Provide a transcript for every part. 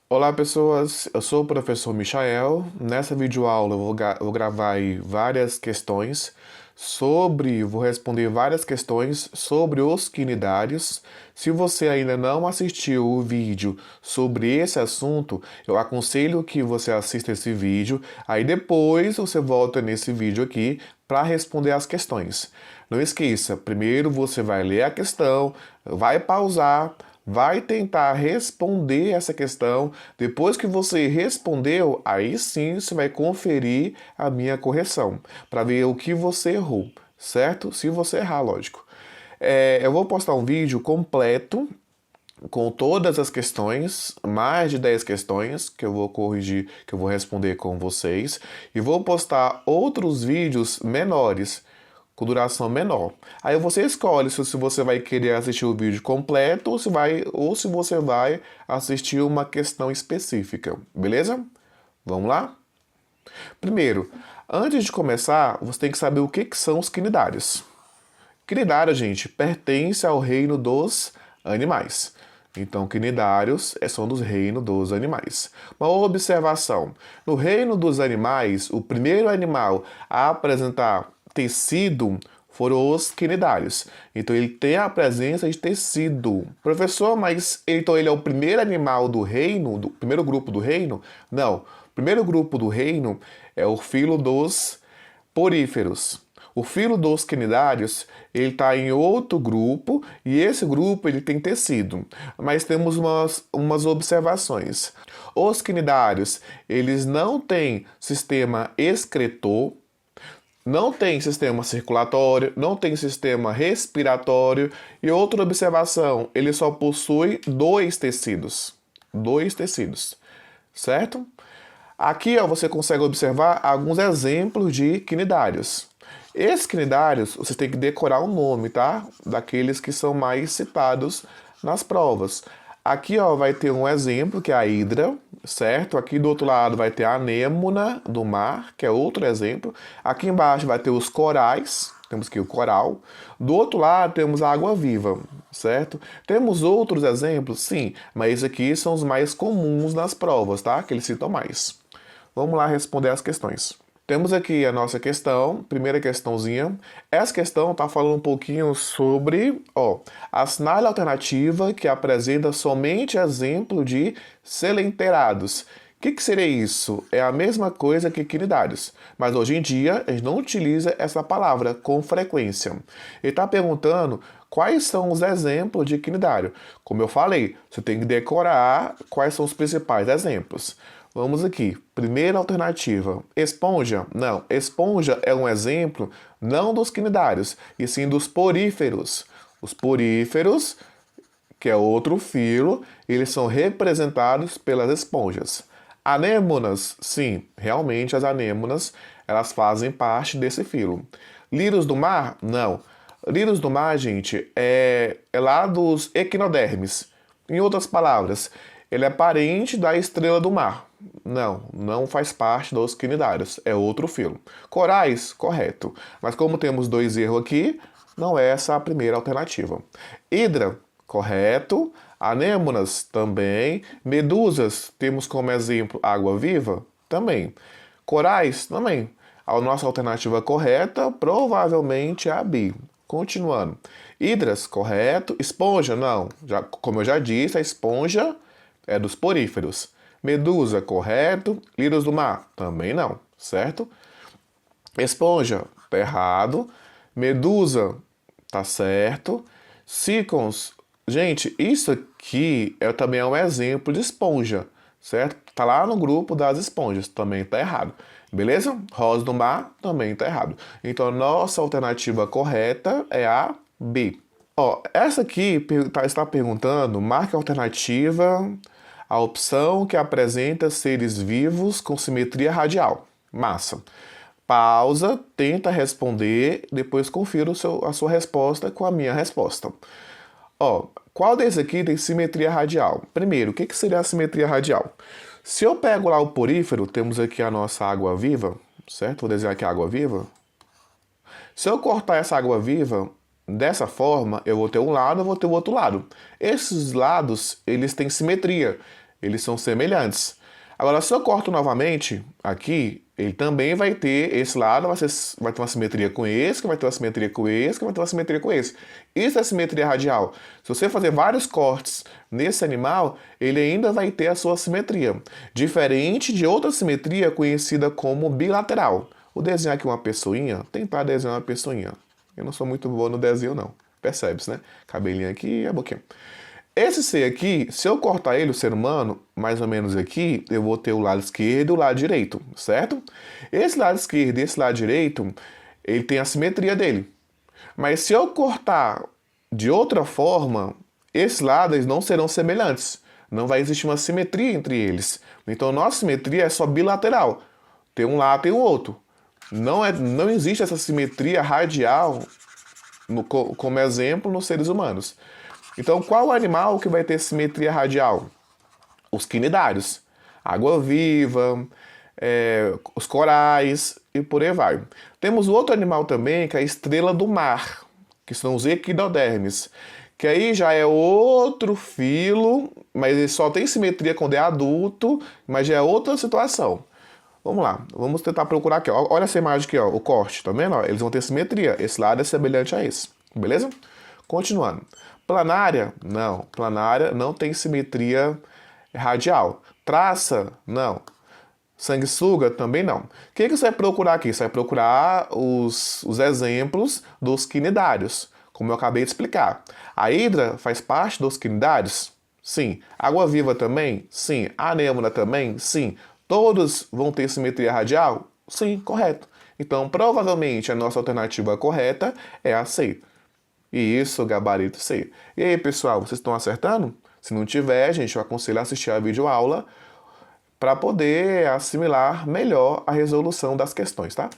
Olá pessoas, eu sou o professor Michael. Nessa videoaula eu vou gravar aí vou responder várias questões sobre os quinidários. Se você ainda não assistiu o vídeo sobre esse assunto, eu aconselho que você assista esse vídeo, aí depois você volta nesse vídeo aqui para responder as questões. Não esqueça, primeiro você vai ler a questão, vai pausar, vai tentar responder essa questão. Depois que você respondeu, aí sim você vai conferir a minha correção, para ver o que você errou, certo? Se você errar, lógico. Eu vou postar um vídeo completo com todas as questões, mais de 10 questões que eu vou corrigir, que eu vou responder com vocês, e vou postar outros vídeos menores, com duração menor. Aí você escolhe se você vai querer assistir o vídeo completo ou se você vai assistir uma questão específica, beleza? Vamos lá? Primeiro, antes de começar, você tem que saber o que são os quinidários. Quinidário, gente, pertence ao reino dos animais. Então, quinidários são dos reinos dos animais. Uma observação: no reino dos animais, o primeiro animal a apresentar tecido foram os quinidários. Então, ele tem a presença de tecido. Professor, mas então ele é o primeiro animal do reino, do primeiro grupo do reino? Não. O primeiro grupo do reino é o filo dos poríferos. O filo dos quinidários, ele está em outro grupo e esse grupo ele tem tecido. Mas temos umas observações. Os quinidários, eles não têm sistema excretor, não tem sistema circulatório, não tem sistema respiratório. E outra observação, ele só possui dois tecidos. Dois tecidos, certo? Aqui ó, você consegue observar alguns exemplos de quinidários. Esses quinidários, você tem que decorar o nome, tá? Daqueles que são mais citados nas provas. Aqui ó, vai ter um exemplo, que é a hidra, certo? Aqui do outro lado vai ter a anêmona do mar, que é outro exemplo. Aqui embaixo vai ter os corais, temos aqui o coral. Do outro lado temos a água-viva, certo? Temos outros exemplos? Sim, mas esses aqui são os mais comuns nas provas, tá? Que eles citam mais. Vamos lá responder as questões. Temos aqui a nossa questão, primeira questãozinha. Essa questão está falando um pouquinho sobre, assinale a alternativa que apresenta somente exemplo de selenterados. O que seria isso? É a mesma coisa que quinidários, mas hoje em dia a gente não utiliza essa palavra com frequência. Ele está perguntando quais são os exemplos de quinidário. Como eu falei, você tem que decorar quais são os principais exemplos. Vamos aqui. Primeira alternativa. Esponja? Não. Esponja é um exemplo não dos quinidários, e sim dos poríferos. Os poríferos, que é outro filo, eles são representados pelas esponjas. Anêmonas? Sim, realmente as anêmonas, elas fazem parte desse filo. Lírios do mar? Não. Lírios do mar, gente, é lá dos equinodermes. Em outras palavras, ele é parente da estrela do mar. Não faz parte dos quinidários, é outro filo. Corais, correto. Mas como temos dois erros aqui, não é essa a primeira alternativa. Hidra, correto. Anêmonas, também. Medusas, temos como exemplo água-viva? Também. Corais, também. A nossa alternativa correta provavelmente é a B. Continuando. Hidras, correto. Esponja, não. Como eu já disse, a esponja é dos poríferos. Medusa, correto. Lírios do mar, também não, certo? Esponja, tá errado. Medusa, tá certo. Sícons, gente, isso aqui também é um exemplo de esponja, certo? Tá lá no grupo das esponjas, também tá errado. Beleza? Rosa do mar, também tá errado. Então, a nossa alternativa correta é a B. Essa aqui está perguntando, marque a alternativa, a opção que apresenta seres vivos com simetria radial. Massa. Pausa, tenta responder, depois confira a sua resposta com a minha resposta. Qual desses aqui tem simetria radial? Primeiro, o que seria a simetria radial? Se eu pego lá o porífero, temos aqui a nossa água-viva, certo? Vou desenhar aqui a água-viva. Se eu cortar essa água-viva dessa forma, eu vou ter um lado, eu vou ter o outro lado. Esses lados, eles têm simetria. Eles são semelhantes. Agora, se eu corto novamente aqui, ele também vai ter esse lado, vai ter uma simetria com esse, que vai ter uma simetria com esse, que vai ter uma simetria com esse. Isso é simetria radial. Se você fazer vários cortes nesse animal, ele ainda vai ter a sua simetria. Diferente de outra simetria conhecida como bilateral. Vou desenhar aqui uma pessoinha, tentar desenhar uma pessoinha. Eu não sou muito bom no desenho, não. Percebe-se, né? Cabelinho aqui e a boquinha. Esse ser aqui, se eu cortar ele, o ser humano, mais ou menos aqui, eu vou ter o lado esquerdo e o lado direito, certo? Esse lado esquerdo e esse lado direito, ele tem a simetria dele. Mas se eu cortar de outra forma, esses lados não serão semelhantes. Não vai existir uma simetria entre eles. Então, nossa simetria é só bilateral. Tem um lado e o outro. Não existe essa simetria radial, como exemplo, nos seres humanos. Então, qual animal que vai ter simetria radial? Os quinidários. Água-viva, os corais e por aí vai. Temos outro animal também, que é a estrela do mar, que são os equinodermes. Que aí já é outro filo, mas ele só tem simetria quando é adulto, mas já é outra situação. Vamos lá, vamos tentar procurar aqui. Olha essa imagem aqui, ó, o corte, tá vendo? Eles vão ter simetria. Esse lado é semelhante a esse, beleza? Continuando. Planária? Não. Planária não tem simetria radial. Traça? Não. Sanguessuga? Também não. O que você vai procurar aqui? Você vai procurar os exemplos dos quinidários, como eu acabei de explicar. A hidra faz parte dos quinidários? Sim. Água-viva também? Sim. A anêmona também? Sim. Todos vão ter simetria radial? Sim, correto. Então, provavelmente, a nossa alternativa correta é a C. E isso, gabarito C. E aí, pessoal, vocês estão acertando? Se não tiver, gente, eu aconselho a assistir a videoaula para poder assimilar melhor a resolução das questões, tá?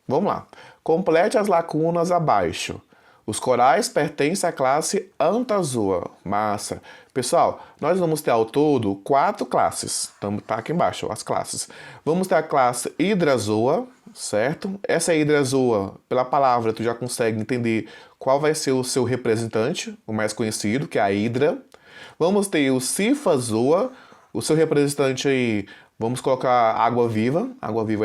Vamos lá. Complete as lacunas abaixo. Os corais pertencem à classe Anthozoa. Massa. Pessoal, nós vamos ter ao todo 4 classes. Tá aqui embaixo, as classes. Vamos ter a classe Hidrazoa, certo? Essa Hidrazoa, pela palavra, tu já consegue entender qual vai ser o seu representante, o mais conhecido, que é a hidra. Vamos ter o Cifazoa, o seu representante aí, vamos colocar água-viva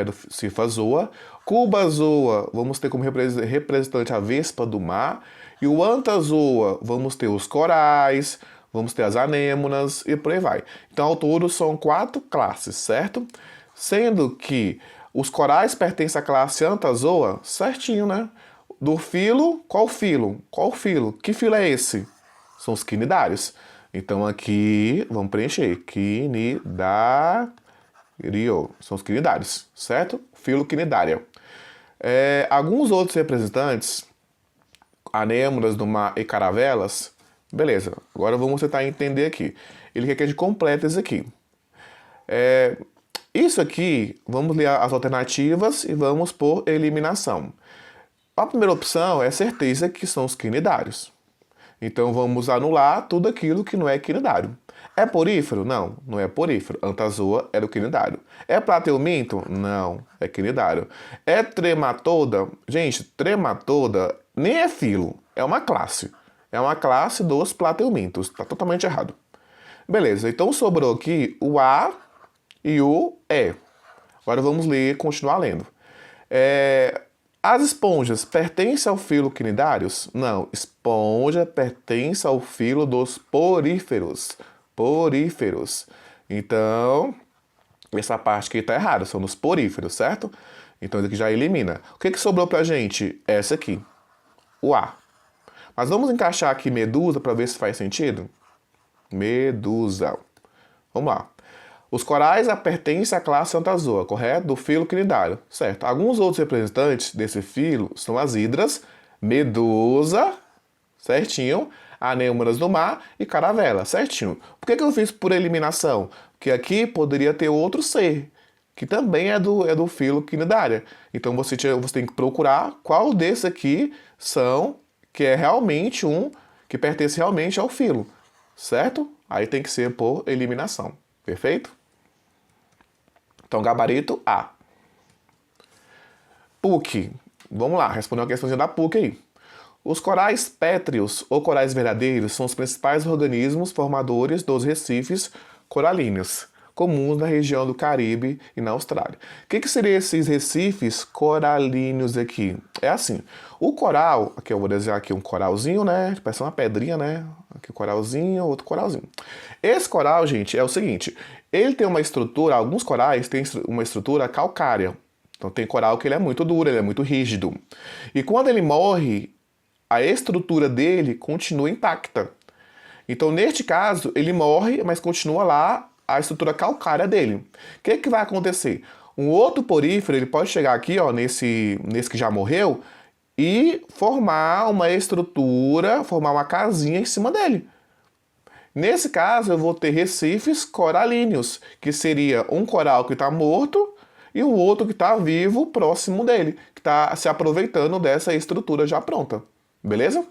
é do Cifazoa. Cubazoa, vamos ter como representante a vespa do mar. E o Anthozoa, vamos ter os corais, vamos ter as anêmonas e por aí vai. Então, ao todo, são 4 classes, certo? Sendo que os corais pertencem à classe Anthozoa, certinho, né? Do filo, qual filo? Qual filo? Que filo é esse? São os quinidários. Então, aqui, vamos preencher. Quinidário. São os quinidários, certo? Filo quinidária. Alguns outros representantes, anêmonas do mar e caravelas, beleza, agora vamos tentar entender aqui. Ele quer que a gente complete isso aqui. Isso aqui, vamos ler as alternativas e vamos por eliminação. A primeira opção é certeza que são os quinidários. Então vamos anular tudo aquilo que não é quinidário. É porífero? Não, não é porífero. Anthozoa é do quinidário. É plateuminto? Não, é quinidário. É trematoda? Gente, trematoda nem é filo, é uma classe. É uma classe dos plateumintos. Tá totalmente errado. Beleza, então sobrou aqui o A e o E. Agora vamos ler, continuar lendo. As esponjas pertencem ao filo quinidários? Não, esponja pertence ao filo dos poríferos. Poríferos. Então, essa parte aqui está errada, são dos poríferos, certo? Então, isso aqui já elimina. O que sobrou pra gente? Essa aqui, o A. Mas vamos encaixar aqui medusa para ver se faz sentido? Medusa. Vamos lá. Os corais pertencem à classe Anthozoa, correto? Do filo quinidário, certo? Alguns outros representantes desse filo são as hidras, medusa, certinho, anêmonas do mar e caravela, certinho. Por que eu fiz por eliminação? Porque aqui poderia ter outro ser, que também é do filo quinidária. Então você tem que procurar qual desses aqui que é realmente que pertence realmente ao filo, certo? Aí tem que ser por eliminação, perfeito? Então, gabarito A. PUC. Vamos lá, responder uma questãozinha da PUC aí. Os corais pétreos ou corais verdadeiros são os principais organismos formadores dos recifes coralíneos, comuns na região do Caribe e na Austrália. O que seriam esses recifes coralíneos aqui? É assim, o coral, aqui eu vou desenhar aqui um coralzinho, né? Parece uma pedrinha, né? Aqui um coralzinho, outro coralzinho. Esse coral, gente, é o seguinte, ele tem uma estrutura, alguns corais têm uma estrutura calcária. Então tem coral que ele é muito duro, ele é muito rígido. E quando ele morre, a estrutura dele continua intacta. Então, neste caso, ele morre, mas continua lá a estrutura calcária dele. O que vai acontecer? Um outro porífero, ele pode chegar aqui, ó, nesse que já morreu, e formar uma estrutura, formar uma casinha em cima dele. Nesse caso, eu vou ter recifes coralíneos, que seria um coral que está morto e o outro que está vivo próximo dele, que está se aproveitando dessa estrutura já pronta. Beleza?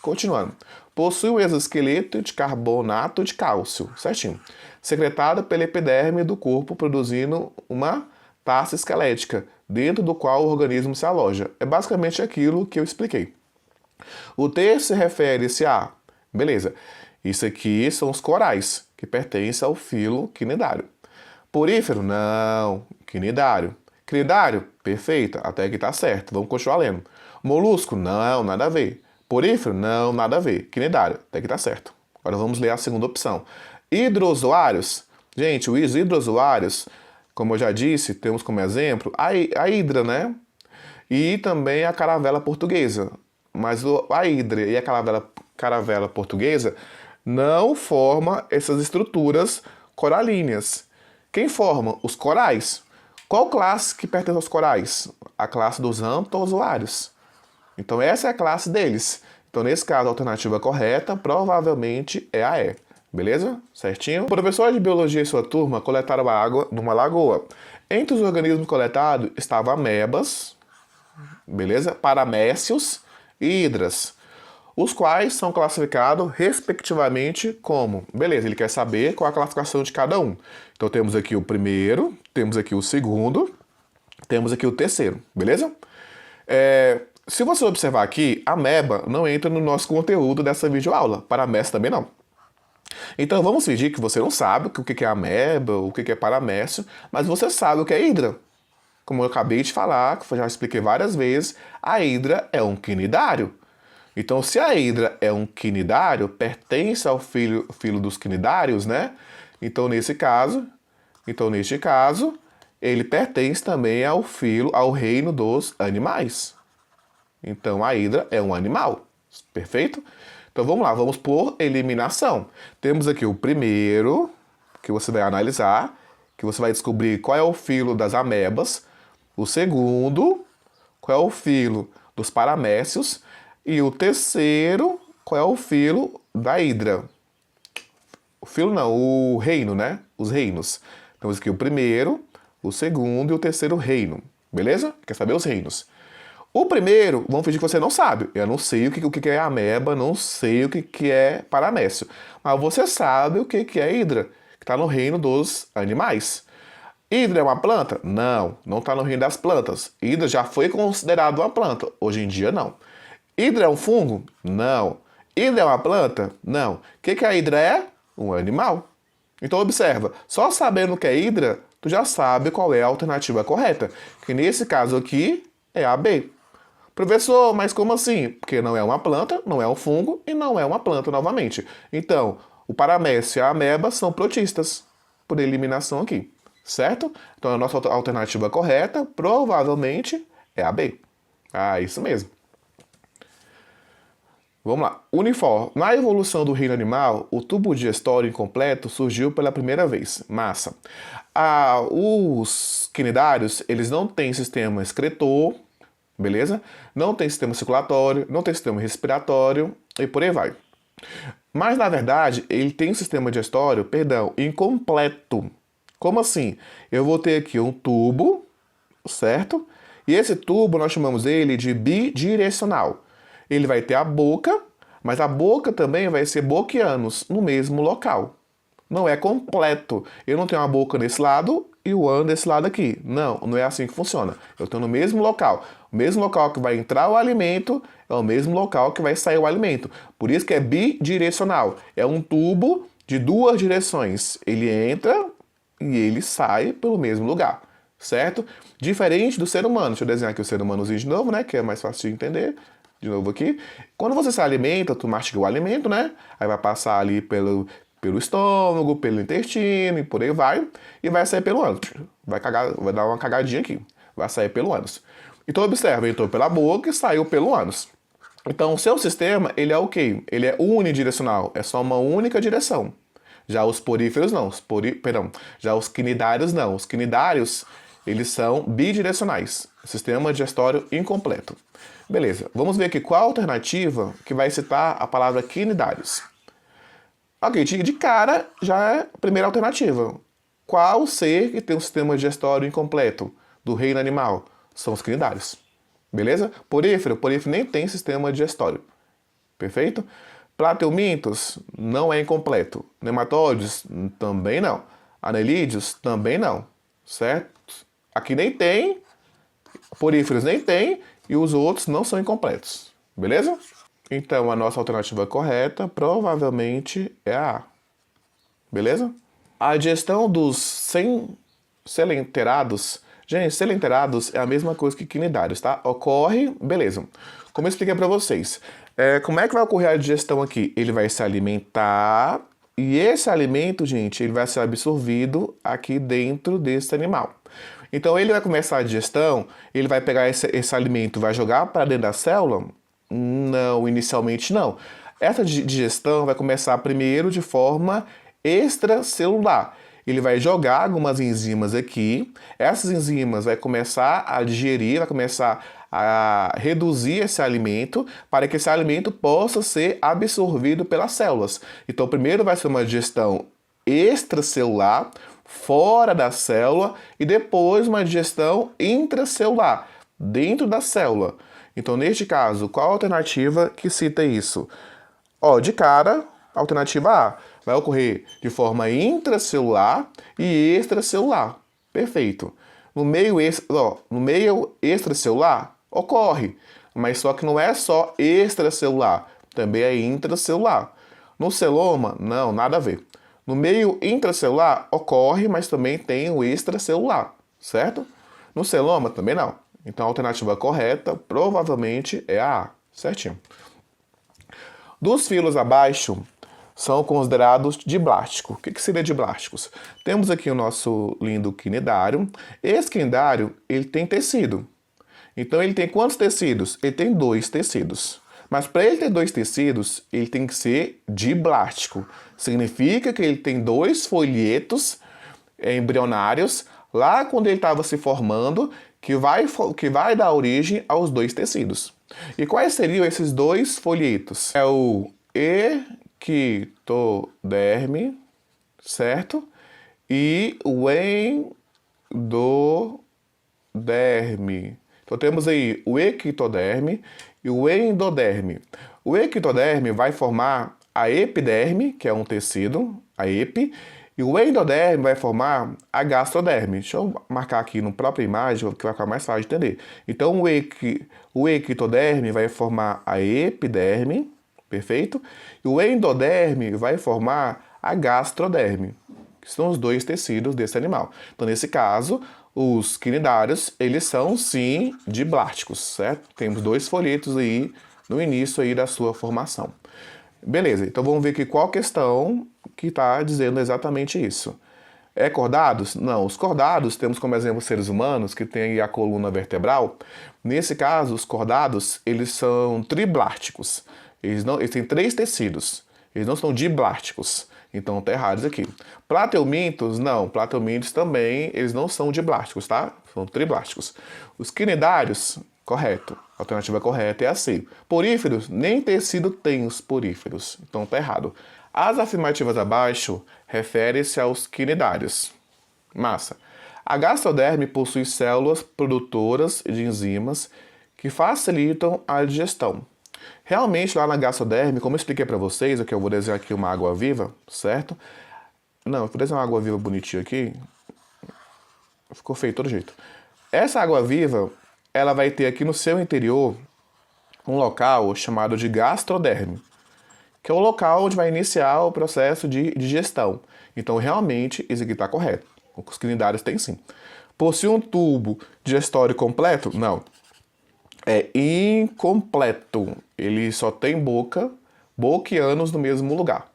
Continuando. Possui um exoesqueleto de carbonato de cálcio, certinho, secretado pela epiderme do corpo, produzindo uma taça esquelética, dentro do qual o organismo se aloja. É basicamente aquilo que eu expliquei. O texto refere-se a... Beleza. Isso aqui são os corais, que pertencem ao filo quinidário. Porífero? Não. Quinidário. Quinidário? Perfeito. Até aqui tá certo. Vamos continuar lendo. Molusco? Não, nada a ver. Porífero? Não, nada a ver. Quinidário? Até que tá certo. Agora vamos ler a segunda opção. Hidrozoários? Gente, os hidrozoários, como eu já disse, temos como exemplo a hidra, né? E também a caravela portuguesa. Mas a hidra e a caravela portuguesa não formam essas estruturas coralíneas. Quem forma? Os corais. Qual classe que pertence aos corais? A classe dos anthozoários. Então essa é a classe deles. Então nesse caso a alternativa correta provavelmente é a E. Beleza? Certinho? O professor de biologia e sua turma coletaram água numa lagoa. Entre os organismos coletados estavam amebas, beleza? Paramécios e hidras, os quais são classificados respectivamente como... Beleza, ele quer saber qual a classificação de cada um. Então temos aqui o primeiro, temos aqui o segundo, temos aqui o terceiro, beleza? Se você observar aqui, ameba não entra no nosso conteúdo dessa videoaula, paramécio também não. Então vamos fingir que você não sabe o que é ameba, o que é paramécio, mas você sabe o que é hidra. Como eu acabei de falar, que eu já expliquei várias vezes, a hidra é um quinidário. Então, se a hidra é um quinidário, pertence ao filo dos quinidários, né? Então, neste caso, ele pertence também ao reino dos animais. Então, a hidra é um animal. Perfeito? Então, vamos lá, vamos por eliminação. Temos aqui o primeiro, que você vai analisar, que você vai descobrir qual é o filo das amebas. O segundo, qual é o filo dos paramécios. E o terceiro, qual é o filo da hidra? O filo não, o reino, né? Os reinos. Temos aqui o primeiro, o segundo e o terceiro reino. Beleza? Quer saber os reinos? O primeiro, vamos fingir que você não sabe. Eu não sei o que é ameba, não sei o que é paramécio. Mas você sabe o que é hidra, que está no reino dos animais. Hidra é uma planta? Não, não está no reino das plantas. Hidra já foi considerado uma planta. Hoje em dia, não. Hidra é um fungo? Não. Hidra é uma planta? Não. O que a hidra é? Um animal. Então observa, só sabendo o que é hidra, tu já sabe qual é a alternativa correta. Que nesse caso aqui é a B. Professor, mas como assim? Porque não é uma planta, não é um fungo e não é uma planta novamente. Então, o paramécio e a ameba são protistas, por eliminação aqui. Certo? Então a nossa alternativa correta provavelmente é a B. Ah, isso mesmo. Vamos lá. Uniforme. Na evolução do reino animal, o tubo digestório incompleto surgiu pela primeira vez. Massa. Os quinidários, eles não têm sistema excretor, beleza? Não tem sistema circulatório, não tem sistema respiratório e por aí vai. Mas, na verdade, ele tem um sistema digestório, incompleto. Como assim? Eu vou ter aqui um tubo, certo? E esse tubo nós chamamos ele de bidirecional. Ele vai ter a boca, mas a boca também vai ser boca e ânus no mesmo local. Não é completo. Eu não tenho uma boca nesse lado e o ânus desse lado aqui. Não, não é assim que funciona. Eu estou no mesmo local. O mesmo local que vai entrar o alimento é o mesmo local que vai sair o alimento. Por isso que é bidirecional. É um tubo de duas direções. Ele entra e ele sai pelo mesmo lugar, certo? Diferente do ser humano. Deixa eu desenhar aqui o ser humanozinho de novo, né? Que é mais fácil de entender. De novo aqui. Quando você se alimenta, tu mastiga o alimento, né? Aí vai passar ali pelo estômago, pelo intestino e por aí vai. E vai sair pelo ânus. Vai dar uma cagadinha aqui. Vai sair pelo ânus. Então observa, entrou pela boca e saiu pelo ânus. Então o seu sistema, ele é o quê? Ele é unidirecional. É só uma única direção. Já os poríferos não. Já os quinidários não. Os quinidários, eles são bidirecionais. Sistema digestório incompleto. Beleza, vamos ver aqui qual a alternativa que vai citar a palavra quinidários. Ok, de cara já é a primeira alternativa. Qual ser que tem um sistema digestório incompleto do reino animal? São os quinidários. Beleza? Porífero nem tem sistema digestório. Perfeito? Plateumintos não é incompleto. Nematóides também não. Anelídeos também não. Certo? Aqui nem tem. Poríferos nem tem. E os outros não são incompletos. Beleza? Então, a nossa alternativa correta provavelmente é a A. Beleza? A digestão dos selenterados. Gente, selenterados é a mesma coisa que quinidários, tá? Ocorre, beleza. Como eu expliquei para vocês. Como é que vai ocorrer a digestão aqui? Ele vai se alimentar e esse alimento, gente, ele vai ser absorvido aqui dentro desse animal. Então ele vai começar a digestão, ele vai pegar esse alimento e vai jogar para dentro da célula? Não, inicialmente não. Essa digestão vai começar primeiro de forma extracelular. Ele vai jogar algumas enzimas aqui, essas enzimas vai começar a digerir, vai começar a reduzir esse alimento para que esse alimento possa ser absorvido pelas células. Então primeiro vai ser uma digestão extracelular, fora da célula, e depois uma digestão intracelular, dentro da célula. Então, neste caso, qual a alternativa que cita isso? De cara, alternativa A, vai ocorrer de forma intracelular e extracelular. Perfeito. No meio extracelular, ocorre, mas só que não é só extracelular, também é intracelular. No celoma, não, nada a ver. No meio intracelular ocorre, mas também tem o extracelular, certo? No celoma também não. Então a alternativa correta provavelmente é a A, certinho. Dos filos abaixo são considerados diblásticos. O que seria diblásticos? Temos aqui o nosso lindo quinidário. Esse quinidário, ele tem tecido. Então ele tem quantos tecidos? Ele tem 2 tecidos. Mas para ele ter 2 tecidos, ele tem que ser diblástico. Significa que ele tem 2 folhetos embrionários lá quando ele estava se formando, que vai dar origem aos 2 tecidos. E quais seriam esses 2 folhetos? É o ectoderme, certo? E o endoderme. Então temos aí o ectoderme e o endoderme. O ectoderme vai formar a epiderme, que é um tecido, a epi, e o endoderme vai formar a gastroderme. Deixa eu marcar aqui na própria imagem, que vai ficar mais fácil de entender. Então o ectoderme vai formar a epiderme, perfeito? E o endoderme vai formar a gastroderme, que são os 2 tecidos desse animal. Então, nesse caso, os quinidários, eles são, sim, diblásticos, certo? Temos 2 folhetos aí no início aí da sua formação. Beleza, então vamos ver aqui qual questão que está dizendo exatamente isso. É cordados? Não, os cordados temos como exemplo seres humanos, que tem a coluna vertebral. Nesse caso, os cordados, eles são triblásticos. Eles têm 3 tecidos, eles não são diblásticos. Então está errado isso aqui. Plateumintos, não. Plateumintos também, eles não são diblásticos, tá? São triblásticos. Os quinidários, correto. A alternativa correta é a C. Poríferos, nem tecido tem os poríferos. Então está errado. As afirmativas abaixo referem-se aos quinidários. Massa. A gastroderme possui células produtoras de enzimas que facilitam a digestão. Realmente, lá na gastroderme, como eu expliquei para vocês, aqui eu vou desenhar aqui uma água viva, certo? Não, eu vou desenhar uma água viva bonitinha aqui. Ficou feio de todo jeito. Essa água viva, ela vai ter aqui no seu interior um local chamado de gastroderme. que é o local onde vai iniciar o processo de digestão. Então, realmente, isso aqui está correto. Os quinidários têm sim. Possui um tubo digestório completo? Não. É incompleto. Ele só tem boca e ânus no mesmo lugar.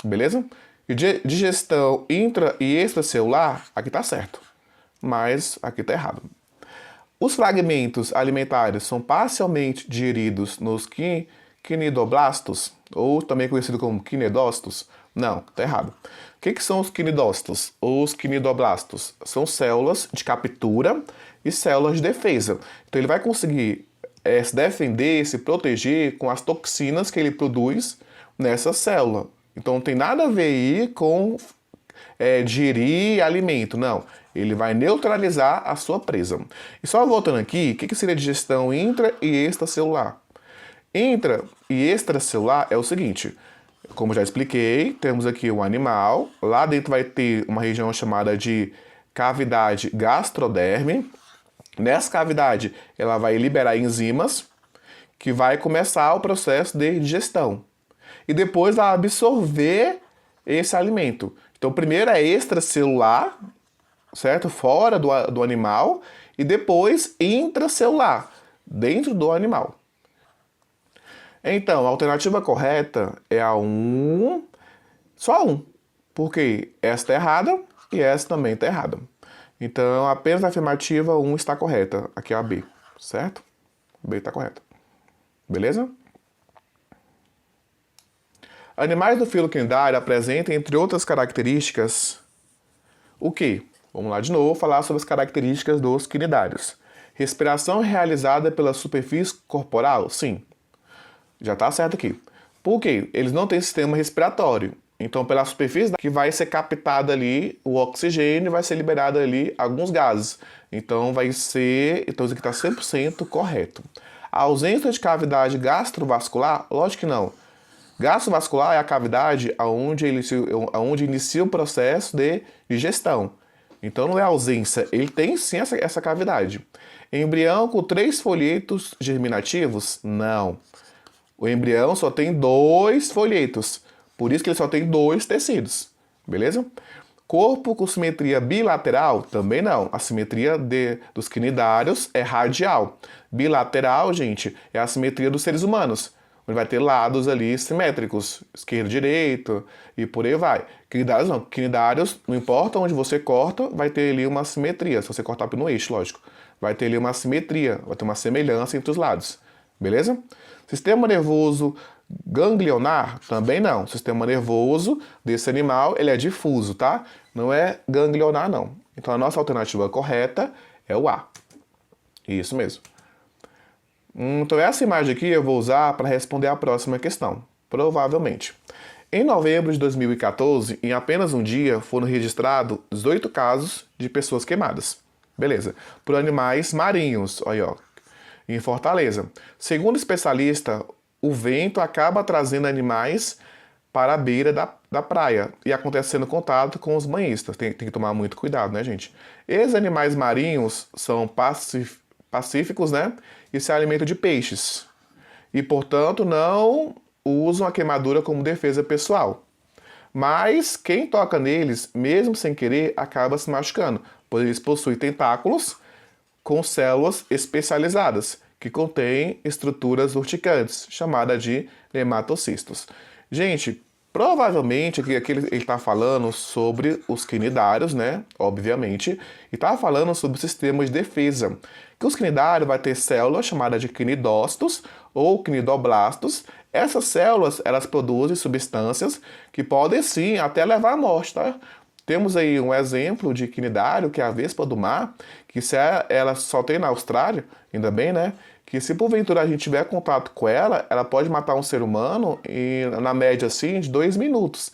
Beleza? E digestão intra e extracelular, aqui tá certo. Mas aqui tá errado. Os fragmentos alimentares são parcialmente digeridos nos quinidoblastos, ou também conhecido como quinidócitos? Não, tá errado. O que são os quinidócitos? Os quinidoblastos são células de captura e células de defesa. Então ele vai conseguir se defender, se proteger com as toxinas que ele produz nessa célula. Então não tem nada a ver aí com digerir alimento, não. Ele vai neutralizar a sua presa. E só voltando aqui, o que seria digestão intra e extracelular? Intra e extracelular é o seguinte, como já expliquei, temos aqui um animal, lá dentro vai ter uma região chamada de cavidade gastroderme. Nessa cavidade, ela vai liberar enzimas, que vai começar o processo de digestão. E depois vai absorver esse alimento. Então, primeiro é extracelular, certo? Fora do animal. E depois intracelular, dentro do animal. Então, a alternativa correta é a 1, só 1. Porque essa está errada e essa também está errada. Então, apenas a afirmativa 1 está correta. Aqui é a B, certo? B está correta. Beleza? Animais do filo quinidário apresentam, entre outras características, o quê? Vamos lá de novo falar sobre as características dos quinidários. Respiração realizada pela superfície corporal? Sim. Já está certo aqui. Por quê? Eles não têm sistema respiratório. Então, pela superfície que vai ser captado ali o oxigênio, vai ser liberado ali alguns gases. Então, então isso aqui está 100% correto. A ausência de cavidade gastrovascular? Lógico que não. Gastrovascular é a cavidade onde inicia o processo de digestão. Então, não é ausência, ele tem sim essa cavidade. Embrião com 3 folhetos germinativos? Não. O embrião só tem 2 folhetos. Por isso que ele só tem 2 tecidos, beleza? Corpo com simetria bilateral? Também não. A simetria dos quinidários é radial. Bilateral, gente, é a simetria dos seres humanos. Onde vai ter lados ali simétricos, esquerdo, direito e por aí vai. Quinidários não. Quinidários, não importa onde você corta, vai ter ali uma simetria. Se você cortar no eixo, lógico. Vai ter ali uma simetria, vai ter uma semelhança entre os lados. Beleza? Sistema nervoso ganglionar? Também não. O sistema nervoso desse animal, ele é difuso, tá? Não é ganglionar, não. Então a nossa alternativa correta é o A. Isso mesmo. Então essa imagem aqui eu vou usar para responder a próxima questão. Provavelmente. Em novembro de 2014, em apenas um dia, foram registrados 18 casos de pessoas queimadas. Beleza. Por animais marinhos. Olha, ó. Em Fortaleza. Segundo especialista, o vento acaba trazendo animais para a beira da praia e acontecendo contato com os banhistas. Tem que tomar muito cuidado, né, gente? Esses animais marinhos são pacíficos, né? E se alimentam de peixes. E, portanto, não usam a queimadura como defesa pessoal. Mas quem toca neles, mesmo sem querer, acaba se machucando, pois eles possuem tentáculos com células especializadas, que contêm estruturas urticantes, chamada de nematocistos. Gente, provavelmente aqui ele está falando sobre os quinidários, né? Obviamente, e está falando sobre o sistema de defesa. Que os quinidários vai ter células chamadas de quinidócitos ou quinidoblastos. Essas células, elas produzem substâncias que podem sim até levar à morte, tá? Temos aí um exemplo de quinidário, que é a vespa do mar, que ela só tem na Austrália, ainda bem, né? Que se porventura a gente tiver contato com ela, ela pode matar um ser humano na média assim de 2 minutos.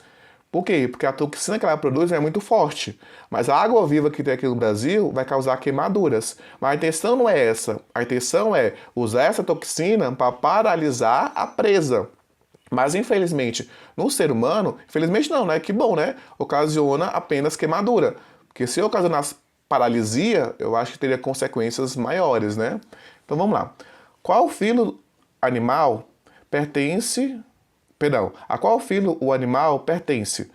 Por quê? Porque a toxina que ela produz é muito forte. Mas a água viva que tem aqui no Brasil vai causar queimaduras. Mas a intenção não é essa. A intenção é usar essa toxina para paralisar a presa. Mas, infelizmente, no ser humano, infelizmente não, né? Que bom, né? Ocasiona apenas queimadura. Porque se ocasionasse paralisia, eu acho que teria consequências maiores, né? Então, vamos lá. Qual filo animal Perdão, a qual filo o animal pertence?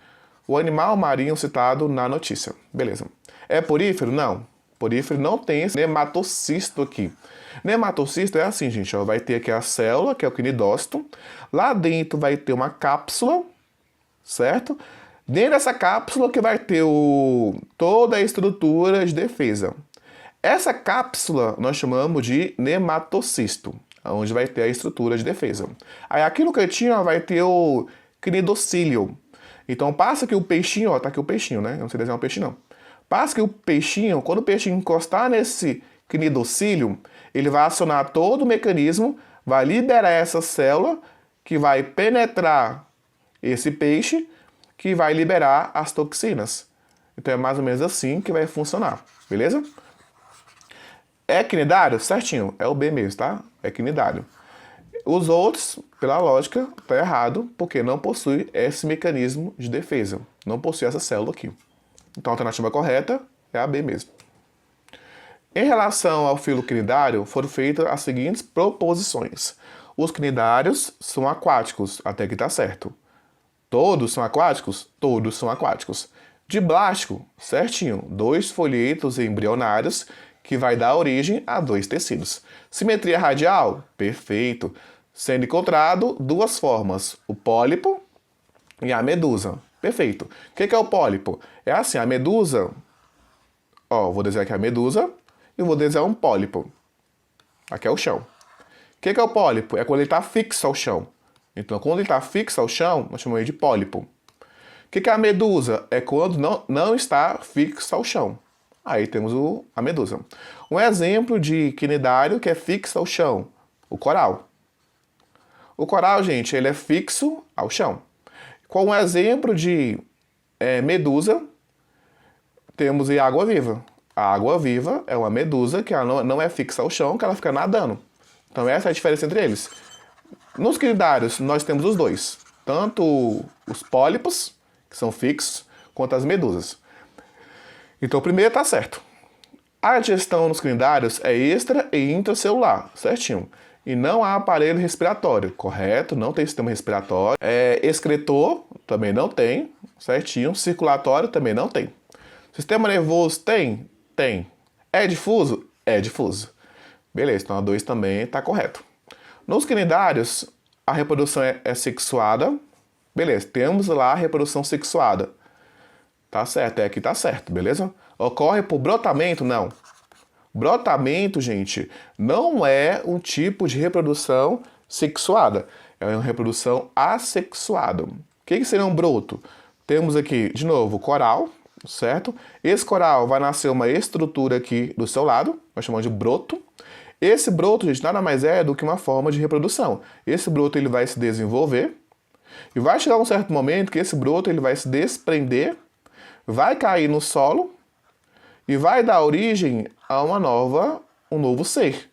O animal marinho citado na notícia. Beleza. É porífero? Não. Porífero não tem esse nematocisto aqui. Nematocisto é assim, gente, ó, vai ter aqui a célula, que é o quinidócito. Lá dentro vai ter uma cápsula, certo? Dentro dessa cápsula que vai ter toda a estrutura de defesa. Essa cápsula nós chamamos de nematocisto, onde vai ter a estrutura de defesa. Aí aqui no cantinho ó, vai ter o cnidocílio. Então passa que o peixinho, ó, tá aqui o peixinho, né? Eu não sei desenhar um peixe não. Passa que o peixinho, quando o peixinho encostar nesse cnidocílio, ele vai acionar todo o mecanismo, vai liberar essa célula que vai penetrar esse peixe, que vai liberar as toxinas. Então é mais ou menos assim que vai funcionar, beleza? É quinidário? Certinho, é o B mesmo, tá? É quinidário. Os outros, pela lógica, tá errado, porque não possui esse mecanismo de defesa. Não possui essa célula aqui. Então a alternativa correta é a B mesmo. Em relação ao filo quinidário, foram feitas as seguintes proposições. Os quinidários são aquáticos, até que tá certo. Todos são aquáticos? Todos são aquáticos. Diblástico, certinho. 2 folhetos embrionários que vai dar origem a 2 tecidos. Simetria radial? Perfeito. Sendo encontrado 2 formas, o pólipo e a medusa. Perfeito. O que é o pólipo? É assim, a medusa, ó, vou desenhar aqui a medusa e vou desenhar um pólipo. Aqui é o chão. O que é o pólipo? É quando ele está fixo ao chão. Então, quando ele está fixo ao chão, nós chamamos de pólipo. O que é a medusa? É quando não está fixo ao chão. Aí temos a medusa. Um exemplo de quinidário que é fixo ao chão, o coral. O coral, gente, ele é fixo ao chão. Qual um exemplo de medusa? Temos a água-viva. A água-viva é uma medusa que ela não é fixa ao chão, que ela fica nadando. Então essa é a diferença entre eles. Nos quinidários, nós temos os dois. Tanto os pólipos, que são fixos, quanto as medusas. Então o primeiro está certo. A digestão nos quinidários é extra e intracelular, certinho. E não há aparelho respiratório, correto? Não tem sistema respiratório. Excretor, também não tem, certinho. Circulatório, também não tem. Sistema nervoso, tem? Tem. É difuso? É difuso. Beleza, então a 2 também está correto. Nos quinidários, a reprodução é sexuada. Beleza, temos lá a reprodução sexuada. Tá certo, aqui tá certo, beleza? Ocorre por brotamento? Não. Brotamento, gente, não é um tipo de reprodução sexuada. É uma reprodução assexuada. O que seria um broto? Temos aqui, de novo, coral, certo? Esse coral vai nascer uma estrutura aqui do seu lado, nós chamamos de broto. Esse broto, gente, nada mais é do que uma forma de reprodução. Esse broto ele vai se desenvolver e vai chegar um certo momento que esse broto ele vai se desprender, vai cair no solo e vai dar origem a um novo ser.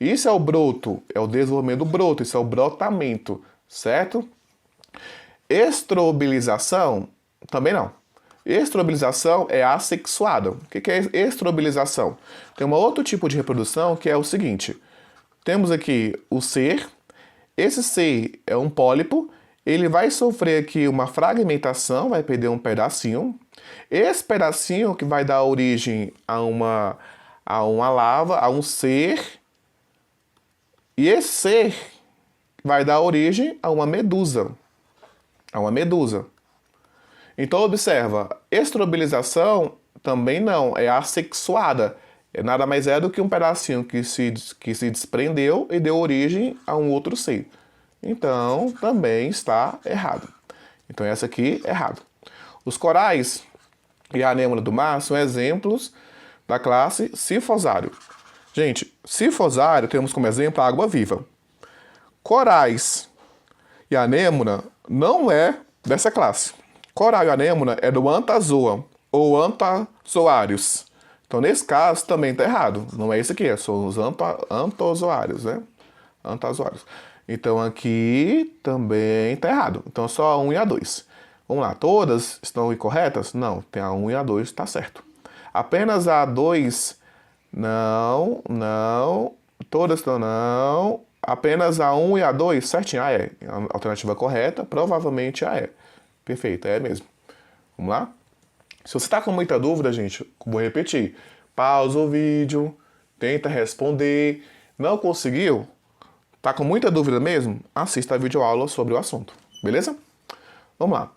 Isso é o broto, é o desenvolvimento do broto, isso é o brotamento, certo? Estrobilização, também não. Estrobilização é assexuada. O que é estrobilização? Tem um outro tipo de reprodução que é o seguinte. Temos aqui o ser. Esse ser é um pólipo. Ele vai sofrer aqui uma fragmentação, vai perder um pedacinho. Esse pedacinho que vai dar origem a uma larva, a um ser. E esse ser vai dar origem a uma medusa. A uma medusa. Então, observa, estrobilização também não, é assexuada. Nada mais é do que um pedacinho que se desprendeu e deu origem a um outro ser. Então, também está errado. Então, essa aqui é errado. Os corais e a anêmona do mar são exemplos da classe Cifosário. Gente, Cifosário temos como exemplo a água-viva. Corais e anêmona não é dessa classe. Coral e anêmona é do Anthozoa, ou Anthozoários. Então, nesse caso, também está errado. Não é esse aqui, são os Anthozoários, né? Anthozoários. Então, aqui também está errado. Então, só a 1 e a 2. Vamos lá, todas estão incorretas? Não, tem a 1 e a 2, está certo. Apenas a 2, não. Todas estão não. Apenas a 1 e a 2, certinho, a E. A alternativa correta, provavelmente a E. Perfeito, é mesmo. Vamos lá? Se você está com muita dúvida, gente, vou repetir. Pausa o vídeo, tenta responder. Não conseguiu? Tá com muita dúvida mesmo? Assista a videoaula sobre o assunto, beleza? Vamos lá.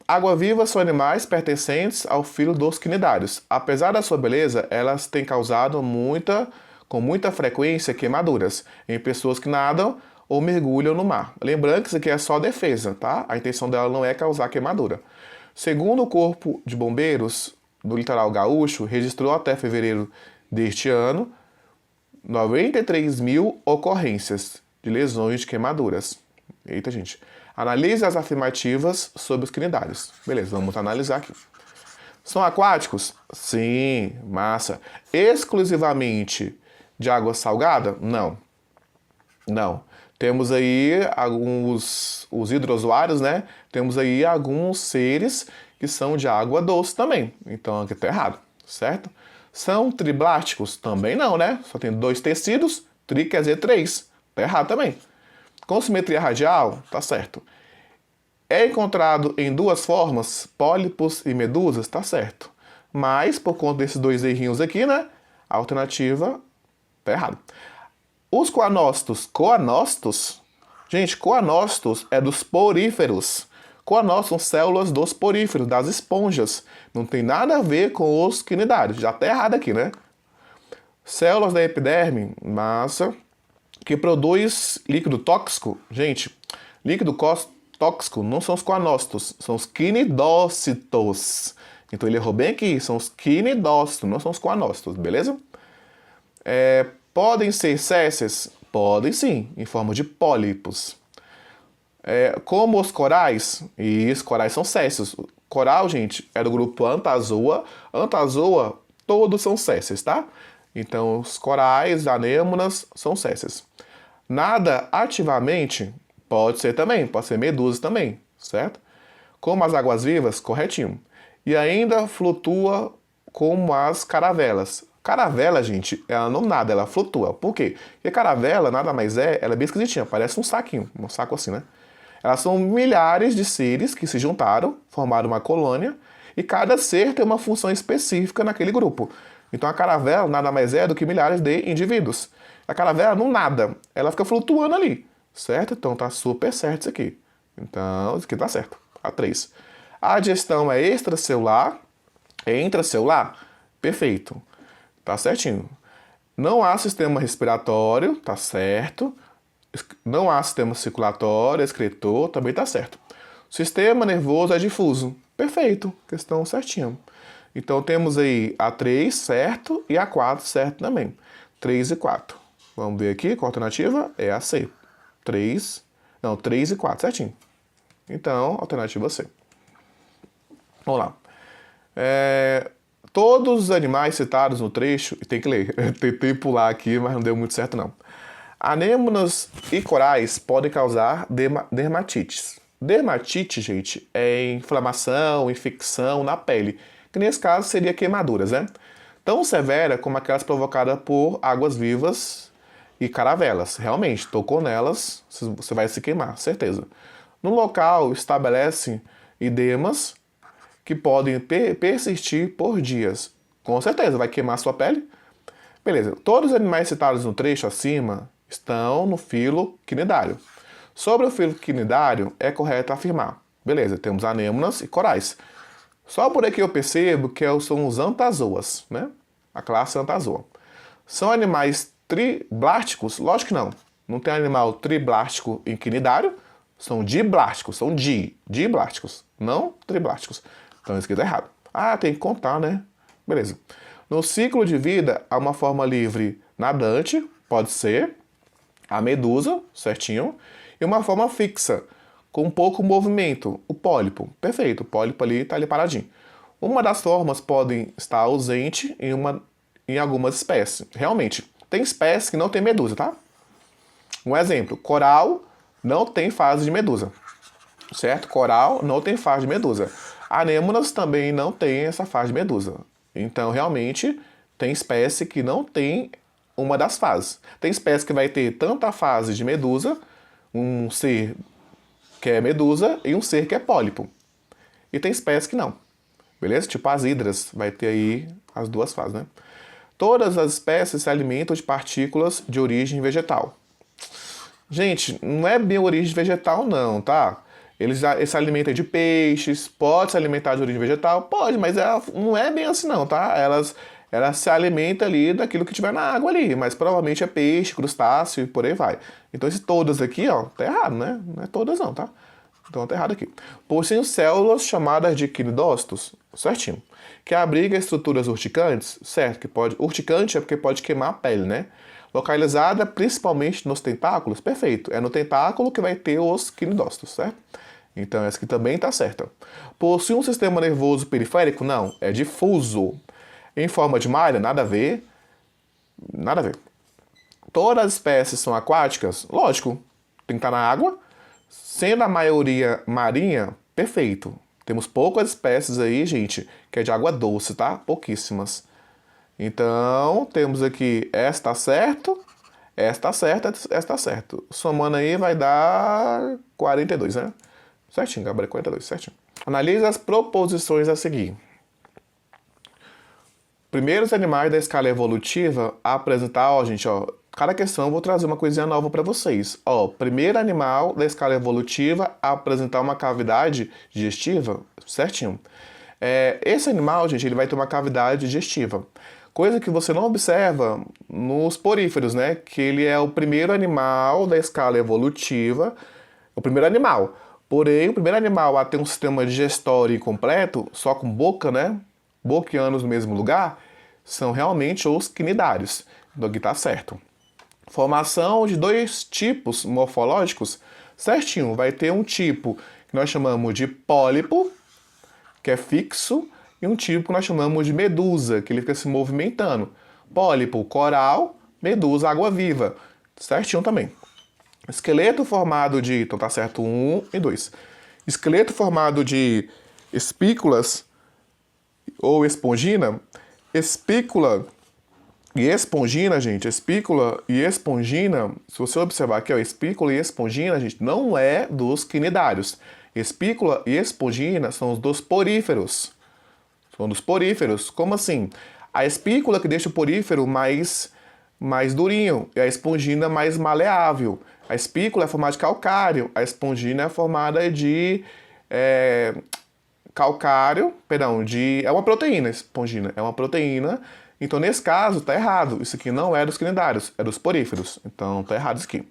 Água-viva são animais pertencentes ao filo dos quinidários. Apesar da sua beleza, elas têm causado com muita frequência queimaduras em pessoas que nadam ou mergulham no mar. Lembrando que isso aqui é só defesa, tá? A intenção dela não é causar queimadura. Segundo o Corpo de Bombeiros do Litoral Gaúcho, registrou até fevereiro deste ano 93 mil ocorrências de lesões de queimaduras. Eita, gente. Analise as afirmativas sobre os quinidários. Beleza, vamos analisar aqui. São aquáticos? Sim, massa. Exclusivamente de água salgada? Não. Não. Temos aí os hidrozoários, né? Temos aí alguns seres que são de água doce também. Então aqui tá errado, certo? São triblásticos? Também não, né? Só tem 2 tecidos, tri quer dizer 3. Tá errado também. Com simetria radial? Tá certo. É encontrado em 2 formas, pólipos e medusas? Tá certo. Mas, por conta desses 2 errinhos aqui, né? A alternativa tá errada. Os coanócitos, gente, coanócitos é dos poríferos. Coanócitos são células dos poríferos, das esponjas. Não tem nada a ver com os quinidários. Já tá errado aqui, né? Células da epiderme, massa, que produz líquido tóxico. Gente, líquido tóxico não são os coanócitos, são os quinidócitos. Então ele errou bem aqui, são os quinidócitos, não são os coanócitos, beleza? Podem ser sésseis? Podem sim, em forma de pólipos. Como os corais? E os corais são sésseis. Coral, gente, é do grupo Anthozoa. Anthozoa, todos são sésseis, tá? Então, os corais, anêmonas, são sésseis. Nada ativamente? Pode ser também, pode ser medusa também, certo? Como as águas-vivas? Corretinho. E ainda flutua como as caravelas. Caravela, gente, ela não nada, ela flutua. Por quê? Porque caravela nada mais ela é bem esquisitinha, parece um saquinho, um saco assim, né? Elas são milhares de seres que se juntaram, formaram uma colônia, e cada ser tem uma função específica naquele grupo. Então a caravela nada mais é do que milhares de indivíduos. A caravela não nada, ela fica flutuando ali, certo? Então tá super certo isso aqui. Então, isso aqui tá certo. A 3. A digestão é extracelular, é intracelular? Perfeito. Tá certinho. Não há sistema respiratório, tá certo. Não há sistema circulatório, excretor, também tá certo. Sistema nervoso é difuso. Perfeito, questão certinha. Então temos aí a 3, certo, e a 4, certo também. 3 e 4. Vamos ver aqui, qual a alternativa? É a C. 3 e 4, certinho. Então, alternativa C. Vamos lá. Todos os animais citados no trecho, tem que ler, tentei pular aqui, mas não deu muito certo não. Anêmonas e corais podem causar dermatites. Dermatite, gente, é inflamação, infecção na pele, que nesse caso seria queimaduras, né? Tão severa como aquelas provocadas por águas-vivas e caravelas. Realmente, tocou nelas, você vai se queimar, certeza. No local, estabelece edemas que podem persistir por dias. Com certeza, vai queimar sua pele. Beleza, todos os animais citados no trecho acima estão no filo quinidário. Sobre o filo quinidário, é correto afirmar. Beleza, temos anêmonas e corais. Só por aqui eu percebo que são os antazoas, né? A classe Anthozoa. São animais triblásticos? Lógico que não. Não tem animal triblástico em quinidário. São diblásticos, são diblásticos, não triblásticos. Então isso aqui tá errado. Ah, tem que contar, né? Beleza. No ciclo de vida, há uma forma livre nadante, pode ser, a medusa, certinho, e uma forma fixa, com pouco movimento, o pólipo. Perfeito, o pólipo ali tá ali paradinho. Uma das formas pode estar ausente em algumas espécies. Realmente, tem espécies que não tem medusa, tá? Um exemplo, coral não tem fase de medusa, certo? Coral não tem fase de medusa. Anêmonas também não tem essa fase de medusa. Então, realmente, tem espécie que não tem uma das fases. Tem espécie que vai ter tanto a fase de medusa, um ser que é medusa e um ser que é pólipo. E tem espécie que não. Beleza? Tipo as hidras, vai ter aí as duas fases, né? Todas as espécies se alimentam de partículas de origem vegetal. Gente, não é bem origem vegetal não, tá? Eles se alimentam de peixes, pode se alimentar de origem vegetal? Pode, mas não é bem assim não, tá? Elas se alimentam ali daquilo que tiver na água ali, mas provavelmente é peixe, crustáceo e por aí vai. Então esse todas aqui, ó, tá errado, né? Não é todas não, tá? Então tá errado aqui. Possuem células chamadas de quinidócitos, certinho, que abriga estruturas urticantes, certo? Que pode, urticante é porque pode queimar a pele, né? Localizada principalmente nos tentáculos, perfeito. É no tentáculo que vai ter os quinidócitos, certo? Então essa aqui também está certa. Possui um sistema nervoso periférico? Não, é difuso. Em forma de malha? Nada a ver. Nada a ver. Todas as espécies são aquáticas? Lógico, tem que estar na água. Sendo a maioria marinha, perfeito. Temos poucas espécies aí, gente, que é de água doce, tá? Pouquíssimas. Então, temos aqui esta certo, esta certa, esta certo. Somando aí vai dar 42, né? Certinho, Gabriel, 42, certinho. Analise as proposições a seguir. Primeiros animais da escala evolutiva a apresentar, ó, gente, ó, cada questão eu vou trazer uma coisinha nova para vocês. Ó, primeiro animal da escala evolutiva a apresentar uma cavidade digestiva, certinho. Esse animal, gente, ele vai ter uma cavidade digestiva. Coisa que você não observa nos poríferos, né? Que ele é o primeiro animal da escala evolutiva, o primeiro animal. Porém, o primeiro animal a ter um sistema digestório incompleto, só com boca, né? Boca e ânus no mesmo lugar, são realmente os quinidários. Então aqui tá certo. Formação de dois tipos morfológicos, certinho. Vai ter um tipo que nós chamamos de pólipo, que é fixo, e um tipo que nós chamamos de medusa, que ele fica se movimentando. Pólipo, coral, medusa, água-viva. Certinho também. Esqueleto formado de... Então tá certo 1 e 2. Esqueleto formado de espículas ou espongina. Espícula e espongina, gente. Espícula e espongina, se você observar aqui, ó, espícula e espongina, gente, não é dos quinidários. Espícula e espongina são os dos poríferos. São dos poríferos. Como assim? A espícula que deixa o porífero mais durinho e a espongina mais maleável. A espícula é formada de calcário, a espongina é formada de calcário, perdão, é uma proteína, espongina, é uma proteína. Então, nesse caso, tá errado. Isso aqui não é dos quinidários, é dos poríferos. Então, tá errado isso aqui.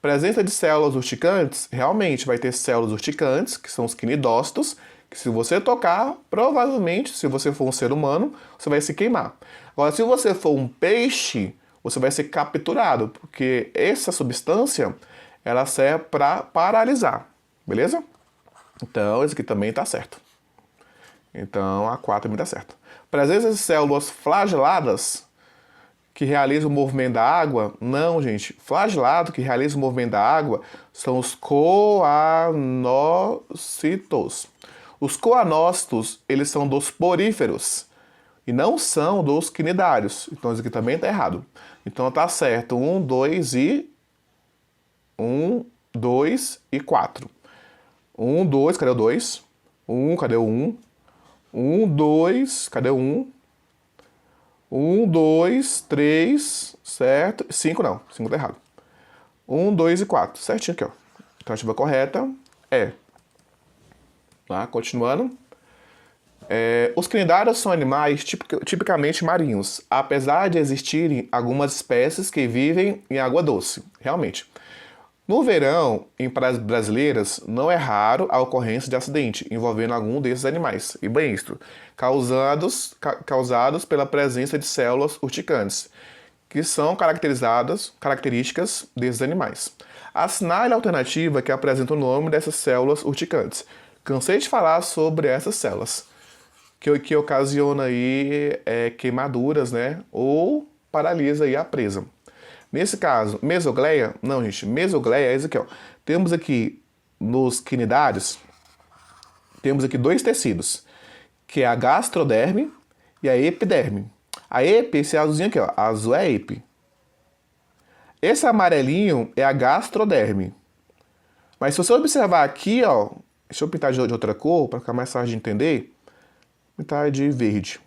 Presença de células urticantes, realmente vai ter células urticantes, que são os quinidócitos, que se você tocar, provavelmente, se você for um ser humano, você vai se queimar. Agora, se você for um peixe, você vai ser capturado, porque essa substância, ela serve para paralisar, beleza? Então, esse aqui também tá certo. Então, a 4 também tá certo. Presença de células flageladas, que realizam o movimento da água? Não, gente. Flagelado que realiza o movimento da água são os coanócitos. Os coanócitos, eles são dos poríferos e não são dos quinidários. Então isso aqui também está errado. Então tá certo 1, 2 e 4. 1, 2, cadê o 2? 1, cadê o 1? 1, 2, cadê o 1? 1, 2, 3, certo? 5 não, 5 tá errado. 1, 2 e 4, certinho aqui, ó. Então a ativa correta é. Tá, continuando. Os quinidários são animais tipicamente marinhos, apesar de existirem algumas espécies que vivem em água doce, realmente. No verão, em praias brasileiras, não é raro a ocorrência de acidente envolvendo algum desses animais e banhistro, causados pela presença de células urticantes, que são características desses animais. Assinale a alternativa que apresenta o nome dessas células urticantes. Cansei de falar sobre essas células, que ocasiona aí queimaduras, né, ou paralisa aí a presa. Nesse caso, mesogleia, não, gente, mesogleia é isso aqui, ó. Temos aqui nos quinidários, temos aqui dois tecidos, que é a gastroderme e a epiderme. A epi, esse azulzinho aqui, ó, azul é epi, Esse amarelinho é a gastroderme. Mas se você observar aqui, ó, deixa eu pintar de outra cor para ficar mais fácil de entender. Pintar de verde.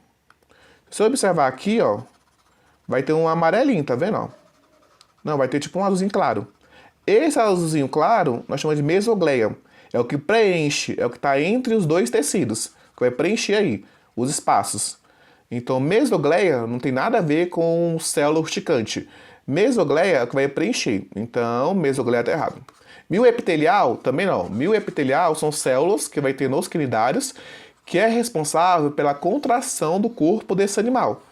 Se você observar aqui, ó, vai ter um amarelinho, tá vendo? Ó? Não, vai ter tipo um azulzinho claro. Esse azulzinho claro nós chamamos de mesogleia. É o que preenche, é o que está entre os dois tecidos, que vai preencher aí os espaços. Então, mesogleia não tem nada a ver com célula urticante. Mesogleia é o que vai preencher. Então, mesogleia está errado. Mioepitelial, também não. Mioepitelial são células que vai ter nos quinidários, que é responsável pela contração do corpo desse animal.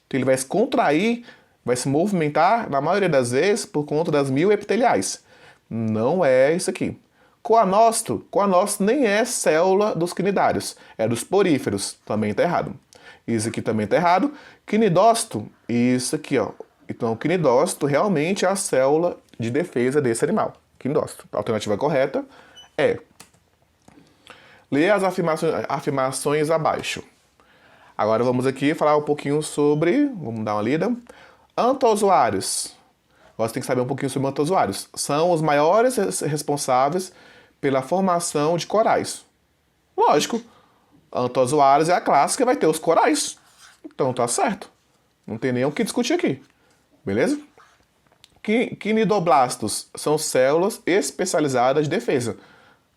Então, ele vai se contrair, vai se movimentar, na maioria das vezes, por conta das mioepiteliais. Não é isso aqui. Coanócito nem é célula dos quinidários, é dos poríferos. Também está errado. Isso aqui também está errado. Quinidócito, isso aqui, ó. Então, o quinidócito realmente é a célula de defesa desse animal. Quinidócito. A alternativa correta é... Leia as afirmações abaixo. Agora vamos aqui falar um pouquinho sobre... Vamos dar uma lida. Antozoários. Você tem que saber um pouquinho sobre antozoários. São os maiores responsáveis pela formação de corais. Lógico. Antozoários é a classe que vai ter os corais. Então tá certo. Não tem nem o que discutir aqui. Beleza? Quinidoblastos são células especializadas de defesa.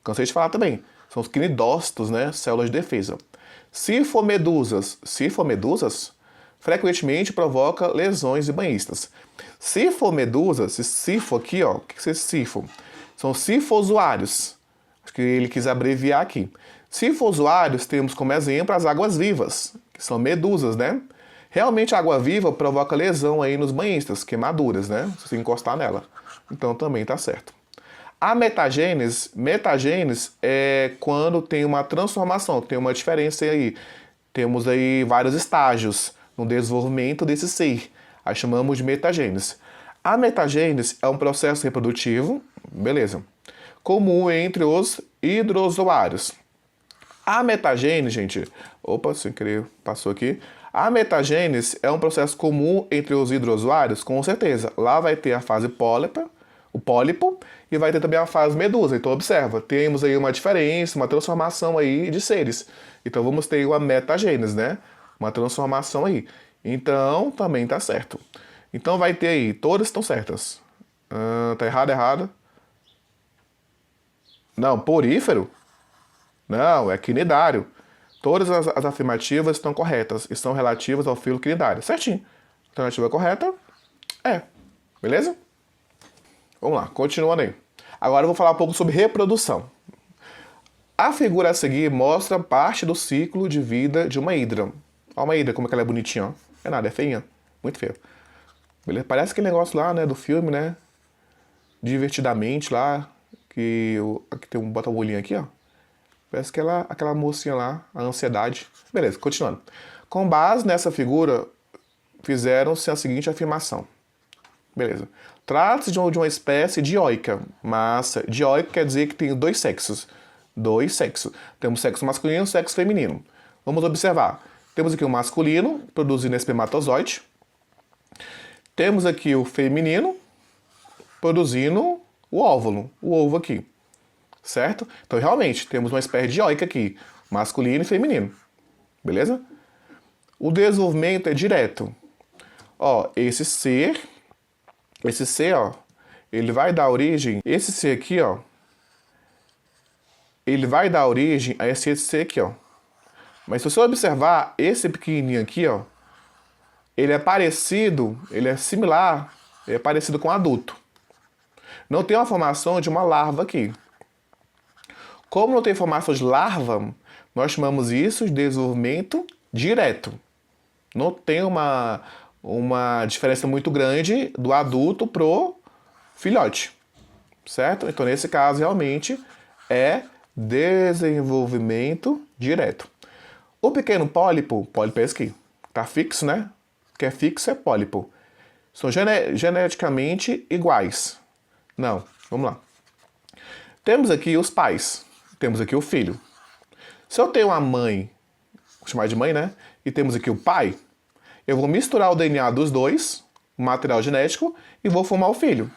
Cansei de falar também. São os quinidócitos, né? Células de defesa. Sifomedusas frequentemente provoca lesões de banhistas. Sifomedusas, esse sifo aqui, ó. O que é esse sifo? São sifozoários. Acho que ele quis abreviar aqui. Sifozoários temos como exemplo as águas-vivas, que são medusas, né? Realmente a água-viva provoca lesão aí nos banhistas, queimaduras, né? Se você encostar nela. Então também tá certo. A metagênese é quando tem uma transformação, tem uma diferença aí. Temos aí vários estágios no desenvolvimento desse ser. Aí chamamos de metagênese. A metagênese é um processo reprodutivo, beleza, comum entre os hidrozoários. A metagênese, gente, sem querer, passou aqui. A metagênese é um processo comum entre os hidrozoários, com certeza. Lá vai ter a fase o pólipo, e vai ter também a fase medusa. Então, observa, temos aí uma diferença, uma transformação aí de seres. Então, vamos ter uma metagênese, né? Uma transformação aí. Então, também tá certo. Então, vai ter aí, todas estão certas. Tá errado. Não, porífero? Não, é quinidário. Todas as afirmativas estão corretas e são relativas ao filo quinidário. Certinho. Alternativa correta é. Beleza? Vamos lá, continuando aí. Agora eu vou falar um pouco sobre reprodução. A figura a seguir mostra parte do ciclo de vida de uma hidra. Olha uma hidra, como é que ela é bonitinha, ó. É nada, é feinha. Muito feia. Beleza? Parece aquele negócio lá, né, do filme, né? Divertidamente lá, aqui tem bota o olhinho aqui, ó. Parece que aquela mocinha lá, a ansiedade. Beleza, continuando. Com base nessa figura, fizeram-se a seguinte afirmação. Beleza. Trata-se de uma espécie dioica. Massa. Dioica quer dizer que tem dois sexos. Temos sexo masculino e sexo feminino. Vamos observar. Temos aqui o masculino, produzindo espermatozoide. Temos aqui o feminino, produzindo o óvulo. O ovo aqui. Certo? Então, realmente, temos uma espécie dioica aqui. Masculino e feminino. Beleza? O desenvolvimento é direto. Ó, esse ser, ó, ele vai dar origem... Esse ser aqui, ó, ele vai dar origem a esse ser aqui, ó. Mas se você observar, esse pequenininho aqui, ó, ele é similar, ele é parecido com um adulto. Não tem uma formação de uma larva aqui. Como não tem formação de larva, nós chamamos isso de desenvolvimento direto. Não tem uma diferença muito grande do adulto pro filhote, certo? Então, nesse caso, realmente, é desenvolvimento direto. O pequeno pólipo é esse aqui, tá fixo, né? O que é fixo é pólipo. São geneticamente iguais. Não, vamos lá. Temos aqui os pais, temos aqui o filho. Se eu tenho uma mãe, vou chamar de mãe, né? E temos aqui o pai, eu vou misturar o DNA dos dois, material genético e vou formar o filho.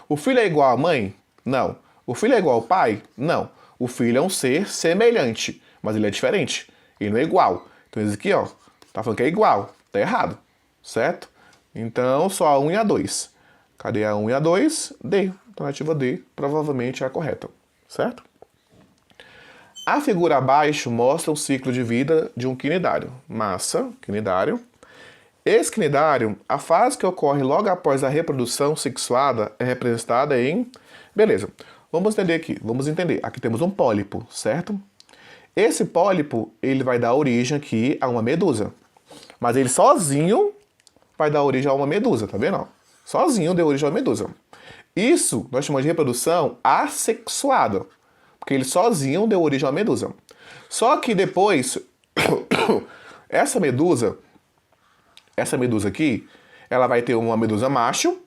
O filho é igual à mãe? Não. O filho é igual ao pai? Não. O filho é um ser semelhante, mas ele é diferente. Ele não é igual. Então esse aqui, ó, tá falando que é igual. Tá errado. Certo? Então, só a 1 e a 2. Cadê a 1 e a 2? D. Alternativa D, provavelmente é a correta. Certo? A figura abaixo mostra o ciclo de vida de um quinidário. Massa, quinidário. Esse quinidário, a fase que ocorre logo após a reprodução sexuada é representada em... Beleza, vamos entender aqui, vamos entender. Aqui temos um pólipo, certo? Esse pólipo, ele vai dar origem aqui a uma medusa. Mas ele sozinho vai dar origem a uma medusa, tá vendo? Sozinho deu origem a uma medusa. Isso nós chamamos de reprodução assexuada, porque ele sozinho deu origem a uma medusa. Só que depois, essa medusa aqui, ela vai ter uma medusa macho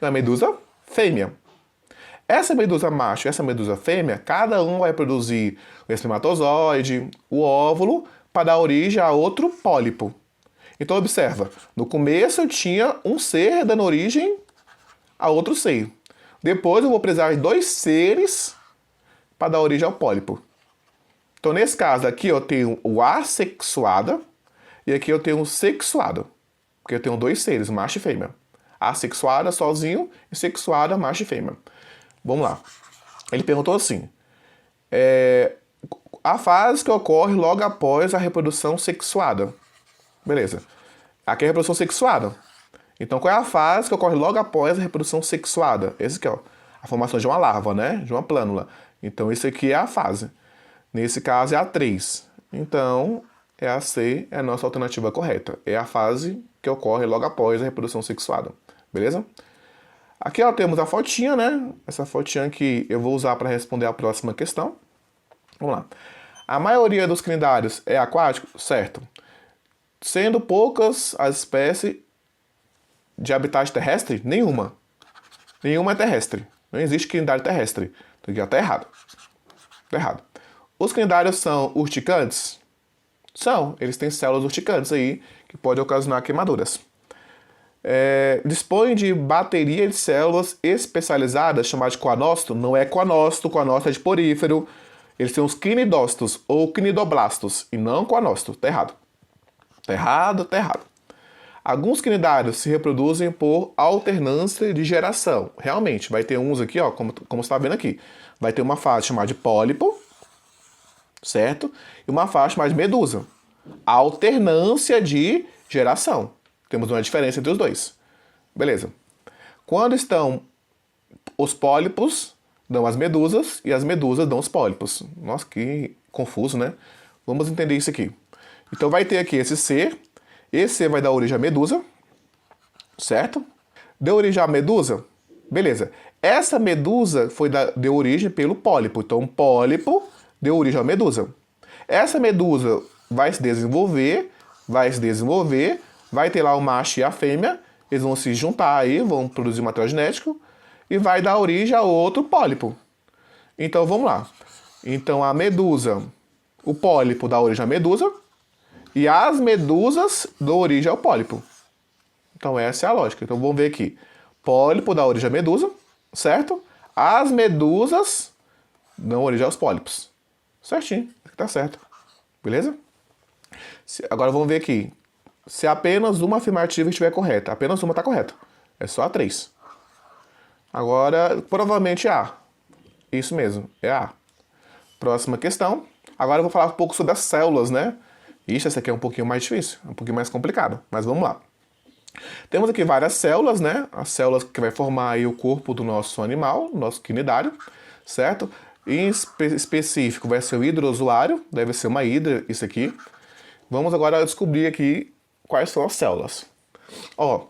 e uma medusa fêmea. Essa medusa macho e essa medusa fêmea, cada um vai produzir o espermatozoide, o óvulo, para dar origem a outro pólipo. Então observa, no começo eu tinha um ser dando origem a outro ser. Depois eu vou precisar de 2 seres para dar origem ao pólipo. Então nesse caso aqui eu tenho o assexuada e aqui eu tenho o sexuado. Porque eu tenho 2 seres, macho e fêmea. Assexuada sozinho e sexuada, macho e fêmea. Vamos lá. Ele perguntou assim. A fase que ocorre logo após a reprodução sexuada. Beleza. Aqui é a reprodução sexuada. Então qual é a fase que ocorre logo após a reprodução sexuada? Esse aqui, ó. A formação de uma larva, né? De uma plânula. Então isso aqui é a fase. Nesse caso é a 3. Então é a C, é a nossa alternativa correta. É a fase que ocorre logo após a reprodução sexuada. Beleza? Aqui ó, temos a fotinha, né? Essa fotinha que eu vou usar para responder a próxima questão. Vamos lá. A maioria dos cnidários é aquático? Certo. Sendo poucas as espécies de habitat terrestre? Nenhuma. Nenhuma é terrestre. Não existe cnidário terrestre. Então aqui ó, tá errado. Tá errado. Os cnidários são urticantes? São. Eles têm células urticantes aí que podem ocasionar queimaduras. Dispõe de bateria de células especializadas, chamada de coanócito. Não é coanócito, coanócito é de porífero. Eles têm os quinidócitos ou quinidoblastos e não coanócito. Tá errado. Tá errado, tá errado. Alguns quinidários se reproduzem por alternância de geração. Realmente, vai ter uns aqui, ó, como você está vendo aqui. Vai ter uma fase chamada de pólipo, certo? E uma fase chamada de medusa. Alternância de geração. Temos uma diferença entre os dois. Beleza. Quando estão os pólipos, dão as medusas, e as medusas dão os pólipos. Nossa, que confuso, né? Vamos entender isso aqui. Então vai ter aqui esse C vai dar origem à medusa, certo? Deu origem à medusa? Beleza. Essa medusa deu origem pelo pólipo. Então o pólipo deu origem à medusa. Essa medusa vai se desenvolver, vai ter lá o macho e a fêmea, eles vão se juntar aí, vão produzir material genético e vai dar origem a outro pólipo. Então vamos lá. Então a medusa, o pólipo dá origem à medusa e as medusas dão origem ao pólipo. Então essa é a lógica. Então vamos ver aqui. Pólipo dá origem à medusa, certo? As medusas dão origem aos pólipos. Certinho, aqui tá certo. Beleza? Agora vamos ver aqui. Se apenas uma afirmativa estiver correta. Apenas uma está correta. É só a 3. Agora, provavelmente é A. Isso mesmo, é A. Próxima questão. Agora eu vou falar um pouco sobre as células, né? Ixi, essa aqui é um pouquinho mais difícil, um pouquinho mais complicado. Mas vamos lá. Temos aqui várias células, né? As células que vai formar aí o corpo do nosso animal, nosso quinidário, certo? Em específico vai ser o hidrozoário, deve ser uma hidra, isso aqui. Vamos agora descobrir aqui quais são as células. Ó,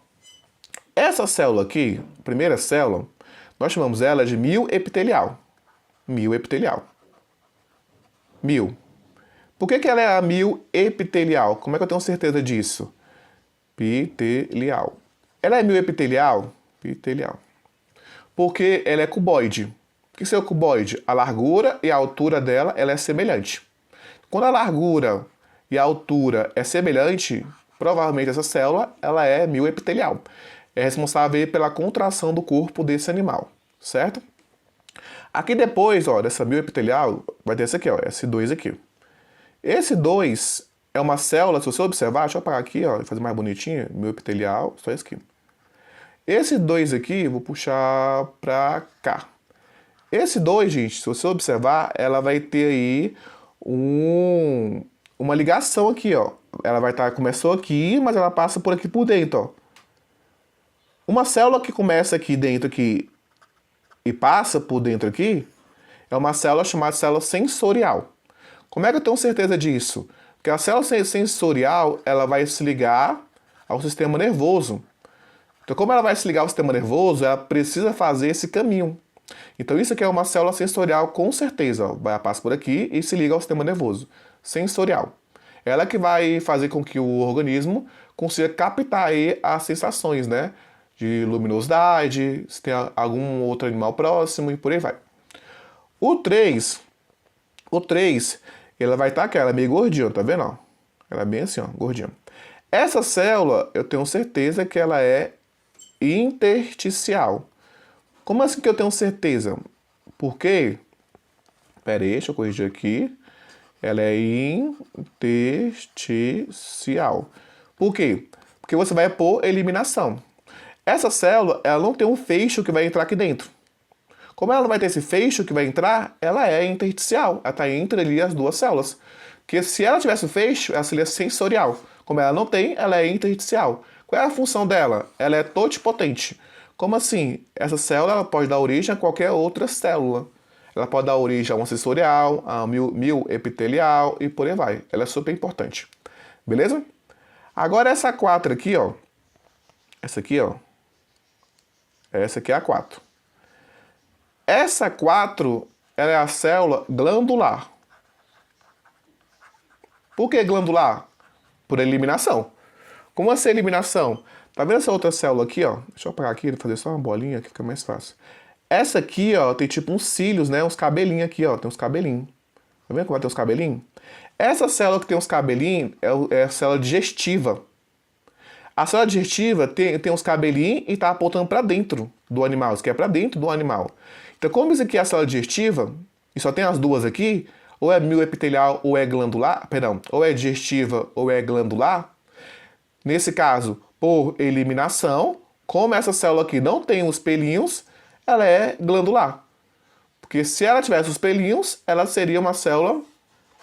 essa célula aqui, a primeira célula, nós chamamos ela de mioepitelial. Mioepitelial. Mil. Por que ela é a mioepitelial? Como é que eu tenho certeza disso? Epitelial. Ela é mioepitelial? Epitelial. Porque ela é cuboide. O que é o cuboide? A largura e a altura dela ela é semelhante. Quando a largura e a altura é semelhante, provavelmente essa célula ela é mioepitelial. é responsável aí pela contração do corpo desse animal, certo? Aqui depois, ó, dessa mioepitelial, vai ter esse aqui, ó, S2 aqui. Esse 2 é uma célula, se você observar, deixa eu apagar aqui, ó, e fazer mais bonitinho, mioepitelial, só esse aqui. Esse 2 aqui, vou puxar pra cá. Esse 2, gente, se você observar, ela vai ter aí uma ligação aqui, ó. Ela vai estar, começou aqui, mas ela passa por aqui por dentro, ó. Uma célula que começa aqui dentro aqui e passa por dentro aqui, é uma célula chamada célula sensorial. Como é que eu tenho certeza disso? Porque a célula sensorial, ela vai se ligar ao sistema nervoso. Então, como ela vai se ligar ao sistema nervoso, ela precisa fazer esse caminho. Então, isso aqui é uma célula sensorial com certeza. Ó. Vai passar por aqui e se liga ao sistema nervoso. Sensorial. Ela que vai fazer com que o organismo consiga captar aí as sensações, né? De luminosidade, se tem algum outro animal próximo e por aí vai. O 3, ela vai estar aqui, ela é meio gordinha, tá vendo? Ó? Ela é bem assim, ó, gordinha. Essa célula, eu tenho certeza que ela é intersticial. Como assim que eu tenho certeza? Porque, pera aí, deixa eu corrigir aqui. Ela é intersticial. Por quê? Porque você vai pôr eliminação. Essa célula, ela não tem um feixe que vai entrar aqui dentro. Como ela não vai ter esse feixe que vai entrar, ela é intersticial. Ela está entre ali as duas células. Porque se ela tivesse o feixe, ela seria sensorial. Como ela não tem, ela é intersticial. Qual é a função dela? Ela é totipotente. Como assim? Essa célula ela pode dar origem a qualquer outra célula. Ela pode dar origem a uma sensorial, a mioepitelial e por aí vai. Ela é super importante. Beleza? Agora essa 4 aqui, ó. Essa aqui, ó. Essa aqui é a 4. Essa 4, ela é a célula glandular. Por que glandular? Por eliminação. Como assim eliminação? Tá vendo essa outra célula aqui, ó? Deixa eu apagar aqui e fazer só uma bolinha que fica mais fácil. Essa aqui, ó, tem tipo uns cílios, né? Uns cabelinhos aqui, ó. Tem uns cabelinhos. Tá vendo como vai ter uns cabelinhos? Essa célula que tem uns cabelinhos é a célula digestiva. A célula digestiva tem uns cabelinhos e tá apontando para dentro do animal. Isso aqui é para dentro do animal. Então, como isso aqui é a célula digestiva, e só tem as duas aqui, ou é mioepitelial ou é glandular, perdão, ou é digestiva ou é glandular, nesse caso, por eliminação, como essa célula aqui não tem os pelinhos, ela é glandular. Porque se ela tivesse os pelinhos, ela seria uma célula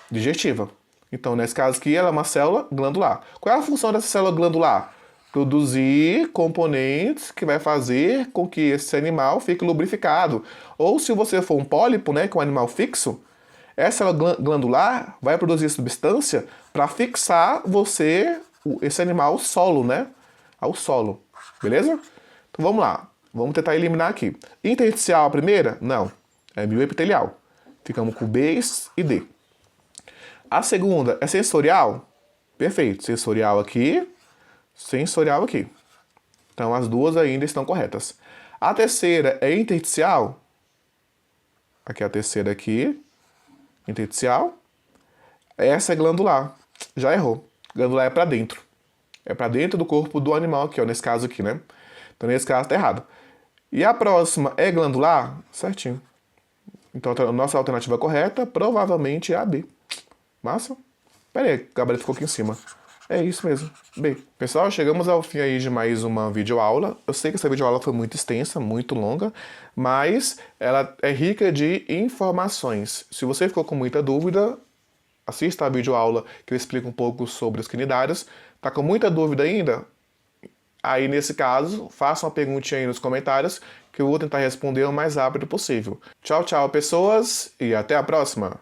digestiva. Então, nesse caso aqui, ela é uma célula glandular. Qual é a função dessa célula glandular? Produzir componentes que vai fazer com que esse animal fique lubrificado. Ou se você for um pólipo, né, que é um animal fixo, essa célula glandular vai produzir substância para fixar esse animal, ao solo, né? Ao solo. Beleza? Então vamos lá. Vamos tentar eliminar aqui. Intersticial a primeira? Não. É mioepitelial. Ficamos com B e D. A segunda é sensorial? Perfeito. Sensorial aqui. Sensorial aqui. Então as duas ainda estão corretas. A terceira é intersticial. Aqui é a terceira aqui. Intersticial. Essa é glandular. Já errou. Glandular é para dentro. É para dentro do corpo do animal aqui, ó, nesse caso aqui, né? Então nesse caso tá errado. E a próxima é glandular? Certinho. Então a nossa alternativa correta provavelmente é a B. Massa? Pera aí, o gabarito ficou aqui em cima. É isso mesmo. B. Pessoal, chegamos ao fim aí de mais uma videoaula. Eu sei que essa videoaula foi muito extensa, muito longa, mas ela é rica de informações. Se você ficou com muita dúvida, assista a videoaula que eu explico um pouco sobre os quinidários. Tá com muita dúvida ainda? Aí, nesse caso, faça uma perguntinha aí nos comentários que eu vou tentar responder o mais rápido possível. Tchau, tchau, pessoas, e até a próxima!